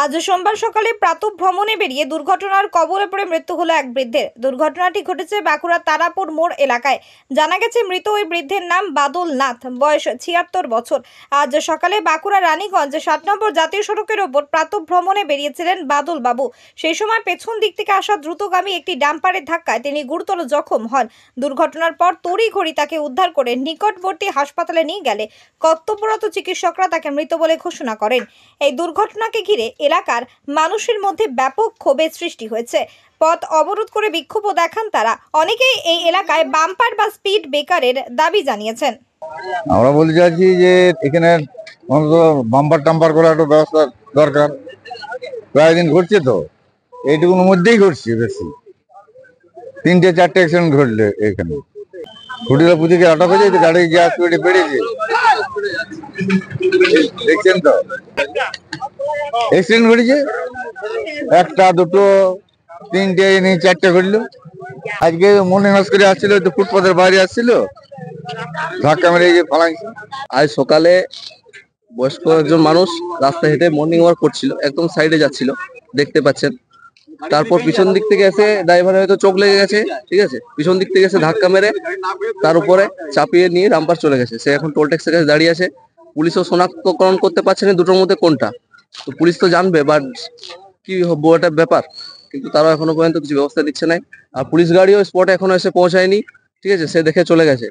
আজ সোমবার সকালে প্রাতঃভ্রমণে বেরিয়ে দুর্ঘটনার কবলে পড়ে মৃত্যু হলো এক বৃদ্ধের। দুর্ঘটনাটি ঘটেছে বাঁকুড়া তারাপুর মোড় এলাকায়। জানা গেছে মৃত ওই বৃদ্ধের নাম বাদল নাথ, বয়স ৭৬ বছর। আজ সকালে বাঁকুড়া রানীগঞ্জ ৭ নম্বর জাতীয় সড়কের ওপর প্রাতঃভ্রমণে বেরিয়েছিলেন বাদল বাবু। সেই সময় পেছন দিক থেকে আসা দ্রুতগামী একটি ডাম্পারের ধাক্কায় তিনি গুরুতর জখম হন। দুর্ঘটনার পর তড়িঘড়ি তাকে উদ্ধার করে নিকটবর্তী হাসপাতালে নিয়ে গেলে কর্তব্যরত চিকিৎসকরা তাকে মৃত বলে ঘোষণা করেন। এই দুর্ঘটনাকে ঘিরে এলাকার মানুষের মধ্যে ব্যাপক ক্ষোভের সৃষ্টি হয়েছে। পথ অবরোধ করে বিক্ষোভ দেখান তারা। অনেকেই এই এলাকায় বাম্পার বা স্পিড ব্রেকারের দাবি জানিয়েছেন। আমরা বলতে চাইছি যে এখানে বাম্পার টাম্পার করার একটা ব্যবস্থা দরকার। প্রায় দিন ঘটছে তো, এইটুকুর মধ্যেই ঘটছে বেশি। ৩-৪টে অ্যাক্সিডেন্ট ঘটলে এখানে খুঁটিলা পুঁজিকে আটক হয়ে যায়, গাড়ি গ্যাস পেটে বেড়েছে, দেখছেন তো। অ্যাক্সিডেন্ট ঘটেছে, একটা দুটো তিনটে নিয়ে ৪টে ঘটলো। আজকে মনে নাশ করে আসছিল, ফুটপাথের বাইরে আসছিল, ধাক্কা মেরে পালাইছে। আজ সকালে বয়স্ক একজন মানুষ রাস্তা হেঁটে মর্নিং ওয়াক করছিল, একদম সাইডে যাচ্ছিল, দেখতে পাচ্ছেন। তারপর পিছন দিক থেকে এসে ড্রাইভার হয়তো চোখ লেগে গেছে, ঠিক আছে, পিছন দিক থেকে এসে ধাক্কা মেরে তার উপরে চাপিয়ে নিয়ে রামপার চলে গেছে। সে এখন টোল ট্যাক্সের কাছে দাঁড়িয়ে আছে। পুলিশও শনাক্তকরণ করতে পারছে না দুটোর মধ্যে কোনটা। তো পুলিশ তো জানবে বা কি হবো এটা ব্যাপার, কিন্তু তারা এখনো পর্যন্ত কিছু ব্যবস্থা দিচ্ছে না। আর পুলিশ গাড়িও স্পটে এখনো এসে পৌঁছায়নি, ঠিক আছে, সে দেখে চলে গেছে।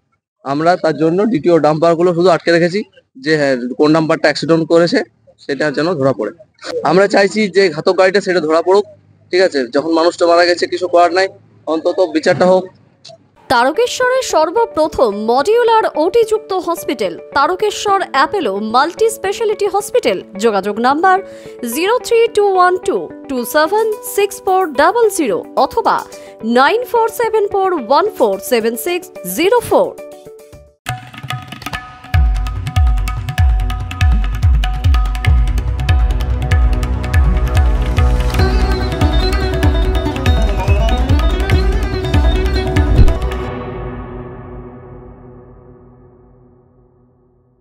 আমরা তার জন্য ডিটিও ডাম্পার গুলো শুধু আটকে রেখেছি, যে হ্যাঁ কোন ডাম্পারটা অ্যাক্সিডেন্ট করেছে সেটা যেন ধরা পড়ে। আমরা চাইছি যে ঘাতক গাড়িটা সেটা ধরা পড়ুক, ঠিক আছে। যখন মানুষটা মারা গেছে কিছু করার নাই, অন্তত বিচারটা হোক। তারকেশ্বরের সর্বপ্রথম মডিউলার ওটি-যুক্ত hospital Tarakeswar Apollo multi speciality hospital. যোগাযোগ নাম্বার 03212276400 অথবা 9474147604।